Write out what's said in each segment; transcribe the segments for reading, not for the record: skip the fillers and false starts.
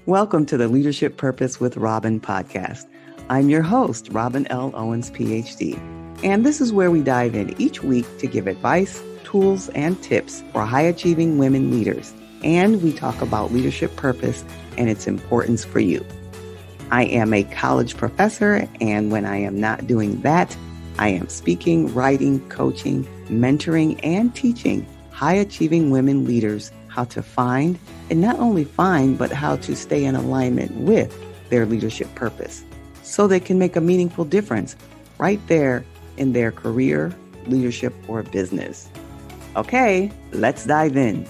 Welcome to the Leadership Purpose with Robin podcast. I'm your host, Robin L. Owens, PhD, and this is where we dive in each week to give advice, tools, and tips for high-achieving women leaders, and we talk about leadership purpose and its importance for you. I am a college professor, and when I am not doing that, I am speaking, writing, coaching, mentoring, and teaching high-achieving women leaders how to find, and not only find, but how to stay in alignment with their leadership purpose so they can make a meaningful difference right there in their career, leadership, or business. Okay, let's dive in.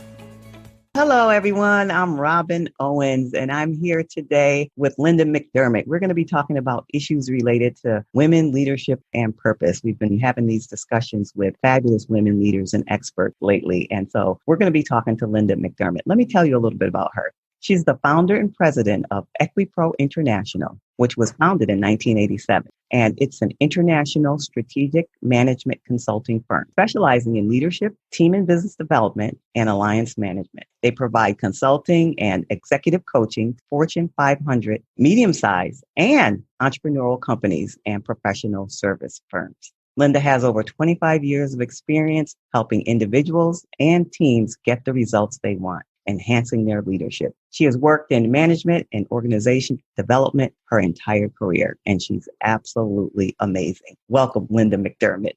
Hello, everyone. I'm Robin Owens, and I'm here today with Lynda McDermott. We're going to be talking about issues related to women, leadership, and purpose. We've been having these discussions with fabulous women leaders and experts lately, and so we're going to be talking to Lynda McDermott. Let me tell you a little bit about her. She's the founder and president of EquiPro International, which was founded in 1987. And it's an international strategic management consulting firm specializing in leadership, team and business development, and alliance management. They provide consulting and executive coaching to Fortune 500, medium-sized, and entrepreneurial companies and professional service firms. Lynda has over 25 years of experience helping individuals and teams get the results they want, enhancing their leadership. She has worked in management and organization development her entire career, and she's absolutely amazing. Welcome, Lynda McDermott.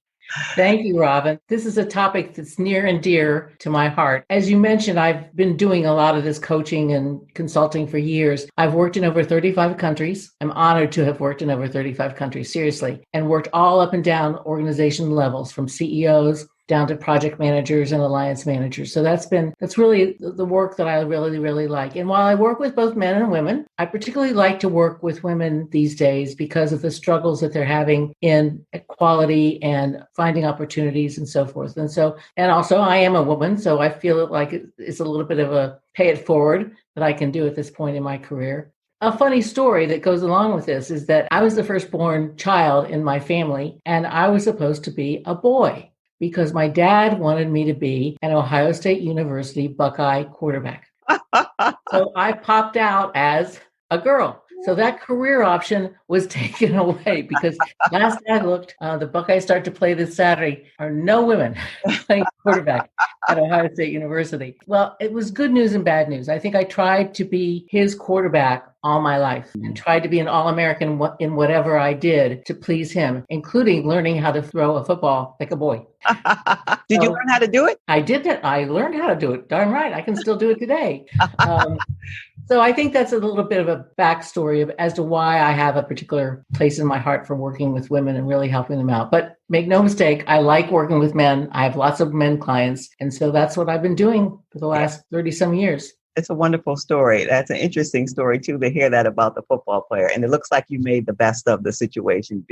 Thank you, Robin. This is a topic that's near and dear to my heart. As you mentioned, I've been doing a lot of this coaching and consulting for years. I've worked in over 35 countries. I'm honored to have worked in over 35 countries, seriously, and worked all up and down organization levels from CEOs down to project managers and alliance managers. So that's really the work that I really like. And while I work with both men and women, I particularly like to work with women these days because of the struggles that they're having in equality and finding opportunities and so forth. And also I am a woman, so I feel like it's a little bit of a pay it forward that I can do at this point in my career. A funny story that goes along with this is that I was the firstborn child in my family, and I was supposed to be a boy, because my dad wanted me to be an Ohio State University Buckeye quarterback. So I popped out as a girl. So that career option was taken away because last I looked, the Buckeyes start to play this Saturday, are no women playing quarterback at Ohio State University. Well, it was good news and bad news. I think I tried to be his quarterback all my life and tried to be an All-American in whatever I did to please him, including learning how to throw a football like a boy. Did you learn how to do it? I did that. I learned how to do it. Darn right. I can still do it today. So I think that's a little bit of a backstory as to why I have a particular place in my heart for working with women and really helping them out. But make no mistake, I like working with men. I have lots of men clients. And so that's what I've been doing for the last 30 some years. It's a wonderful story. That's an interesting story, too, to hear that about the football player. And it looks like you made the best of the situation.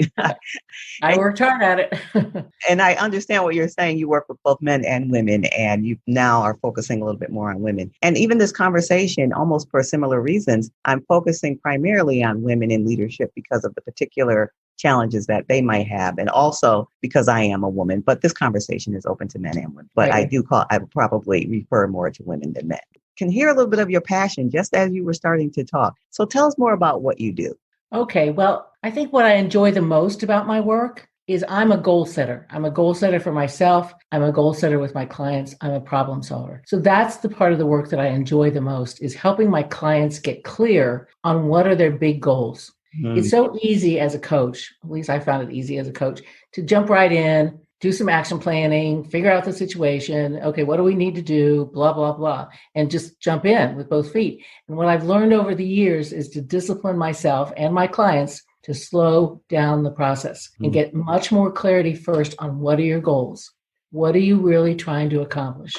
I worked hard at it. And I understand what you're saying. You work with both men and women, and you now are focusing a little bit more on women. And even this conversation, almost for similar reasons, I'm focusing primarily on women in leadership because of the particular challenges that they might have, and also because I am a woman. But this conversation is open to men and women. But right. I would probably refer more to women than men. Can hear a little bit of your passion just as you were starting to talk. So tell us more about what you do. Okay, well, I think what I enjoy the most about my work is I'm a goal setter. I'm a goal setter for myself. I'm a goal setter with my clients. I'm a problem solver. So that's the part of the work that I enjoy the most, is helping my clients get clear on what are their big goals. It's so easy as a coach, at least I found it easy as a coach, to jump right in, do some action planning, figure out the situation. Okay, what do we need to do? Blah, blah, blah. And just jump in with both feet. And what I've learned over the years is to discipline myself and my clients to slow down the process and get much more clarity first on what are your goals? What are you really trying to accomplish?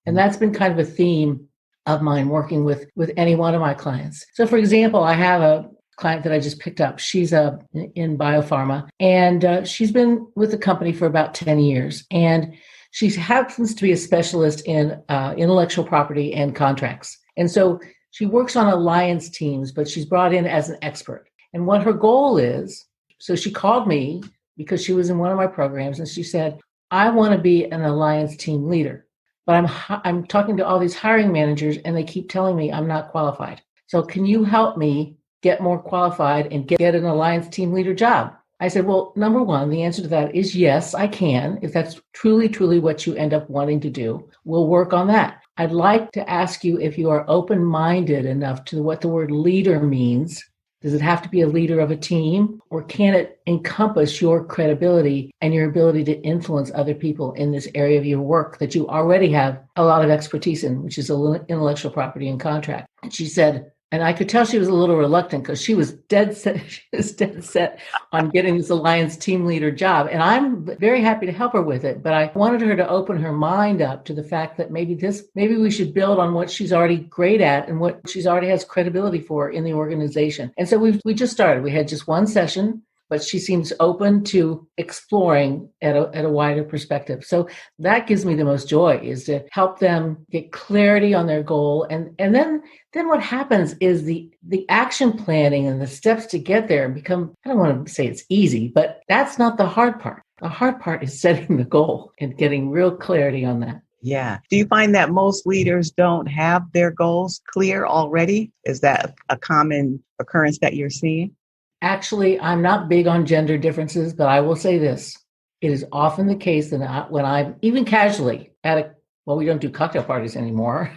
And that's been kind of a theme of mine working with any one of my clients. So for example, I have a client that I just picked up. She's in biopharma, and she's been with the company for about 10 years. And she happens to be a specialist in intellectual property and contracts. And so she works on alliance teams, but she's brought in as an expert. And what her goal is, so she called me because she was in one of my programs, and she said, I want to be an alliance team leader, but I'm talking to all these hiring managers, and they keep telling me I'm not qualified. So can you help me get more qualified and get an alliance team leader job? I said, well, number one, the answer to that is yes, I can. If that's truly, truly what you end up wanting to do, we'll work on that. I'd like to ask you if you are open-minded enough to what the word leader means. Does it have to be a leader of a team, or can it encompass your credibility and your ability to influence other people in this area of your work that you already have a lot of expertise in, which is intellectual property and contract? And she said, and I could tell she was a little reluctant because she was dead set on getting this alliance team leader job. And I'm very happy to help her with it. But I wanted her to open her mind up to the fact that maybe we should build on what she's already great at and what she's already has credibility for in the organization. And so we just started. We had just one session, but she seems open to exploring at a wider perspective. So that gives me the most joy, is to help them get clarity on their goal. And then what happens is the action planning and the steps to get there become, I don't want to say it's easy, but that's not the hard part. The hard part is setting the goal and getting real clarity on that. Yeah. Do you find that most leaders don't have their goals clear already? Is that a common occurrence that you're seeing? Actually, I'm not big on gender differences, but I will say this. It is often the case that when I'm even casually we don't do cocktail parties anymore,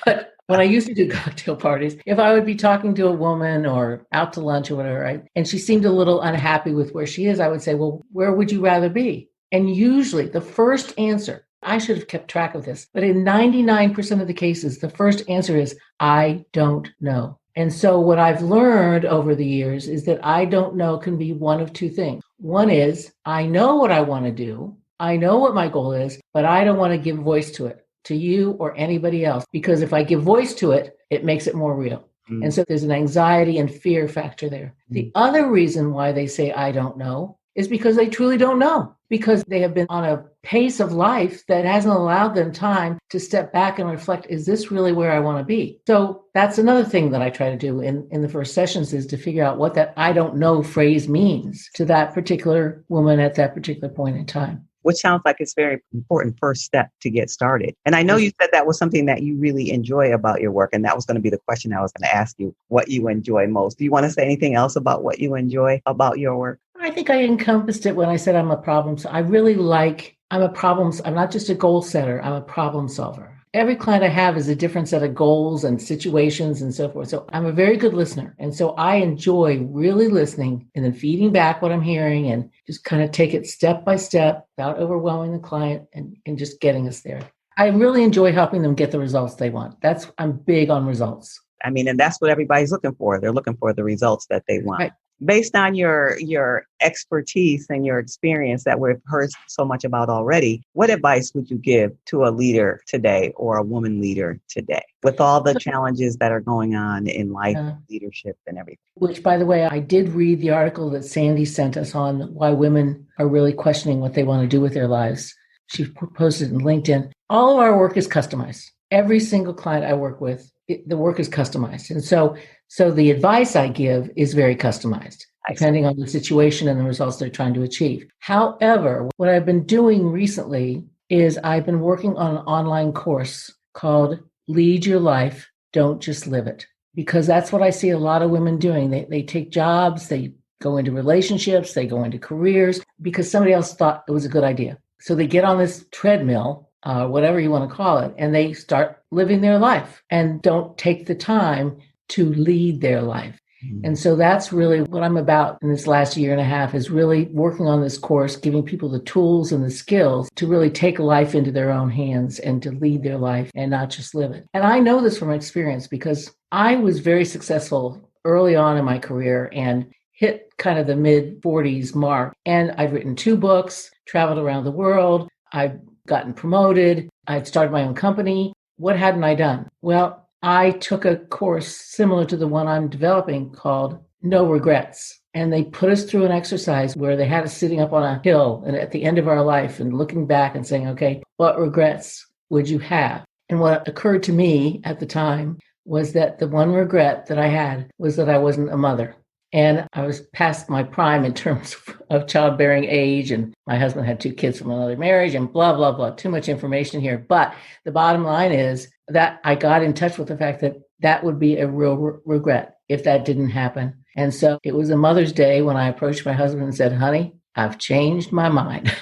but when I used to do cocktail parties, if I would be talking to a woman or out to lunch or whatever, right, and she seemed a little unhappy with where she is, I would say, well, where would you rather be? And usually the first answer, I should have kept track of this, but in 99% of the cases, the first answer is, I don't know. And so what I've learned over the years is that I don't know can be one of two things. One is, I know what I want to do. I know what my goal is, but I don't want to give voice to it, to you or anybody else, because if I give voice to it, it makes it more real. Mm. And so there's an anxiety and fear factor there. Mm. The other reason why they say, I don't know, is because they truly don't know, because they have been on a pace of life that hasn't allowed them time to step back and reflect, is this really where I want to be? So that's another thing that I try to do in the first sessions, is to figure out what that I don't know phrase means to that particular woman at that particular point in time. Which sounds like it's a very important first step to get started. And I know you said that was something that you really enjoy about your work. And that was going to be the question I was going to ask you, what you enjoy most. Do you want to say anything else about what you enjoy about your work? I think I encompassed it when I said I'm a problem solver. I'm not just a goal setter, I'm a problem solver. Every client I have is a different set of goals and situations and so forth. So I'm a very good listener. And so I enjoy really listening and then feeding back what I'm hearing and just kind of take it step by step without overwhelming the client and just getting us there. I really enjoy helping them get the results they want. I'm big on results. I mean, and that's what everybody's looking for. They're looking for the results that they want. Right. Based on your expertise and your experience that we've heard so much about already, what advice would you give to a leader today or a woman leader today with all the challenges that are going on in life, leadership and everything? Which, by the way, I did read the article that Sandy sent us on why women are really questioning what they want to do with their lives. She posted it in LinkedIn. All of our work is customized. Every single client I work with, the work is customized. And so the advice I give is very customized, depending on the situation and the results they're trying to achieve. However, what I've been doing recently is I've been working on an online course called Lead Your Life, Don't Just Live It. Because that's what I see a lot of women doing. They take jobs, they go into relationships, they go into careers because somebody else thought it was a good idea. So they get on this treadmill, whatever you want to call it, and they start living their life and don't take the time to lead their life. Mm-hmm. And so that's really what I'm about in this last year and a half, is really working on this course, giving people the tools and the skills to really take life into their own hands and to lead their life and not just live it. And I know this from experience because I was very successful early on in my career and hit kind of the mid-40s mark. And I've written 2 books, traveled around the world. I've gotten promoted. I'd started my own company. What hadn't I done? Well, I took a course similar to the one I'm developing called No Regrets. And they put us through an exercise where they had us sitting up on a hill and at the end of our life and looking back and saying, okay, what regrets would you have? And what occurred to me at the time was that the one regret that I had was that I wasn't a mother. And I was past my prime in terms of childbearing age, and my husband had 2 kids from another marriage and blah, blah, blah. Too much information here. But the bottom line is that I got in touch with the fact that that would be a real regret if that didn't happen. And so it was a Mother's Day when I approached my husband and said, honey, I've changed my mind.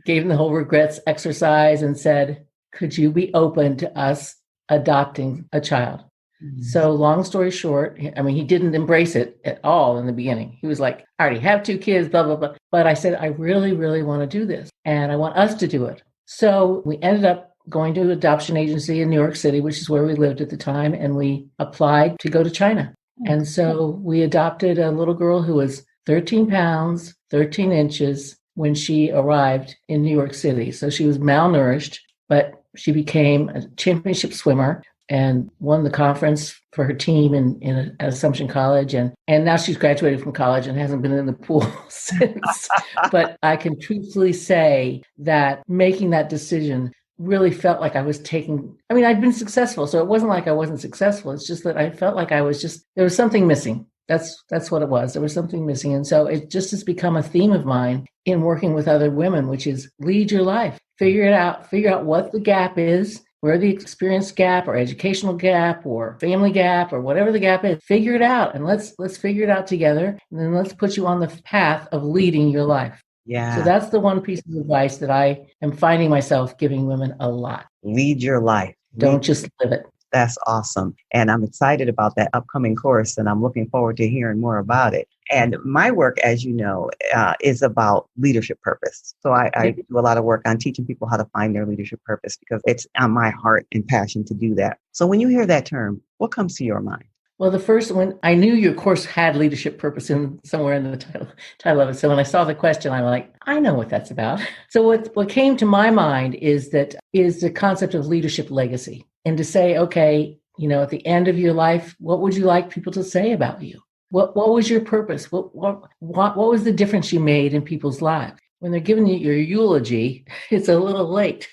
Gave him the whole regrets exercise and said, could you be open to us adopting a child? Mm-hmm. So long story short, I mean, he didn't embrace it at all in the beginning. He was like, I already have 2 kids, blah, blah, blah. But I said, I really, really want to do this. And I want us to do it. So we ended up going to an adoption agency in New York City, which is where we lived at the time. And we applied to go to China. And so we adopted a little girl who was 13 pounds, 13 inches when she arrived in New York City. So she was malnourished, but she became a championship swimmer and won the conference for her team in Assumption College. And now she's graduated from college and hasn't been in the pool since. But I can truthfully say that making that decision really felt like I was I'd been successful. So it wasn't like I wasn't successful. It's just that I felt like there was something missing. That's what it was. There was something missing. And so it just has become a theme of mine in working with other women, which is lead your life. Figure it out. Figure out what the gap is, where the experience gap or educational gap or family gap or whatever the gap is. Figure it out and let's figure it out together. And then let's put you on the path of leading your life. Yeah. So that's the one piece of advice that I am finding myself giving women a lot. Lead your life. Don't just live it. That's awesome. And I'm excited about that upcoming course, and I'm looking forward to hearing more about it. And my work, as you know, is about leadership purpose. So I do a lot of work on teaching people how to find their leadership purpose because it's on my heart and passion to do that. So when you hear that term, what comes to your mind? Well, the first one, I knew your course had leadership purpose in somewhere in the title of it. So when I saw the question, I'm like, I know what that's about. So what came to my mind is the concept of leadership legacy. And to say, okay, at the end of your life, what would you like people to say about you? What was your purpose? What was the difference you made in people's lives? When they're giving you your eulogy, it's a little late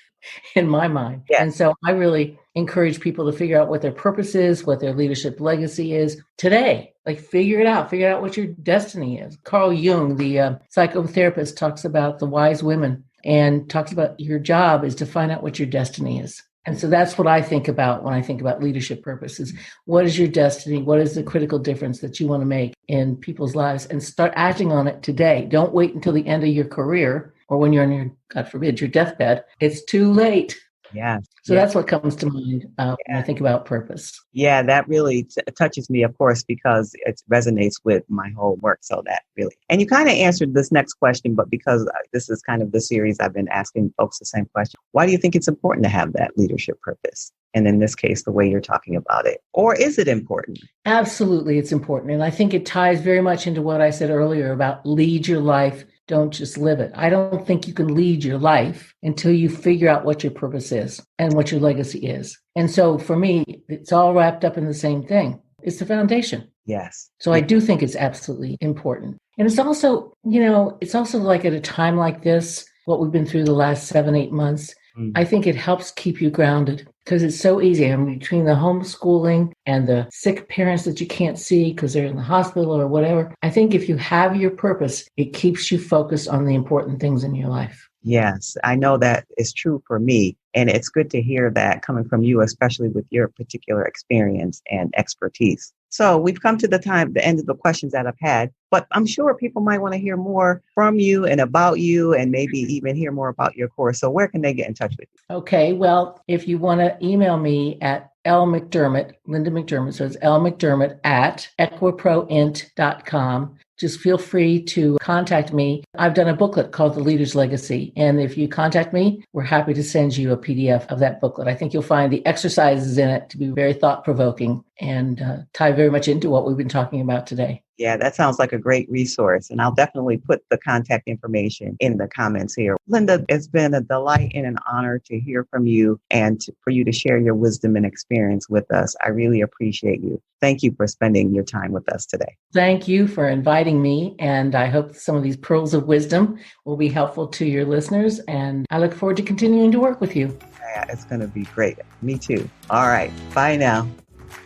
in my mind. Yes. And so I really encourage people to figure out what their purpose is, what their leadership legacy is today. Like figure it out what your destiny is. Carl Jung, the psychotherapist, talks about the wise women and talks about your job is to find out what your destiny is. And so that's what I think about when I think about leadership purposes. What is your destiny? What is the critical difference that you want to make in people's lives? And start acting on it today. Don't wait until the end of your career or when you're on your, God forbid, your deathbed. It's too late. Yeah. So that's what comes to mind when I think about purpose. Yeah, that really touches me, of course, because it resonates with my whole work. So that really, and you kind of answered this next question, but because this is kind of the series, I've been asking folks the same question. Why do you think it's important to have that leadership purpose? And in this case, the way you're talking about it, or is it important? Absolutely, it's important. And I think it ties very much into what I said earlier about lead your life. Don't just live it. I don't think you can lead your life until you figure out what your purpose is and what your legacy is. And so for me, it's all wrapped up in the same thing. It's the foundation. Yes. So I do think it's absolutely important. And it's also, like at a time like this, what we've been through the last 7-8 months, I think it helps keep you grounded because it's so easy. I mean, between the homeschooling and the sick parents that you can't see because they're in the hospital or whatever, I think if you have your purpose, it keeps you focused on the important things in your life. Yes, I know that is true for me. And it's good to hear that coming from you, especially with your particular experience and expertise. So we've come to the end of the questions that I've had, but I'm sure people might want to hear more from you and about you and maybe even hear more about your course. So where can they get in touch with you? Okay, well, if you want to email me at LMcDermott, Lynda McDermott, so it's LMcDermott at EquiProInt.com. Just feel free to contact me. I've done a booklet called The Leader's Legacy. And if you contact me, we're happy to send you a PDF of that booklet. I think you'll find the exercises in it to be very thought-provoking and tie very much into what we've been talking about today. Yeah, that sounds like a great resource. And I'll definitely put the contact information in the comments here. Lynda, it's been a delight and an honor to hear from you and for you to share your wisdom and experience with us. I really appreciate you. Thank you for spending your time with us today. Thank you for inviting me. And I hope some of these pearls of wisdom will be helpful to your listeners. And I look forward to continuing to work with you. Yeah, it's going to be great. Me too. All right. Bye now.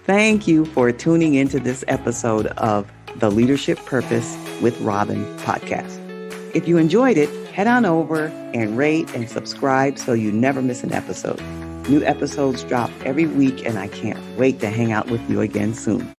Thank you for tuning into this episode of the Leadership Purpose with Robin podcast. If you enjoyed it, head on over and rate and subscribe so you never miss an episode. New episodes drop every week, and I can't wait to hang out with you again soon.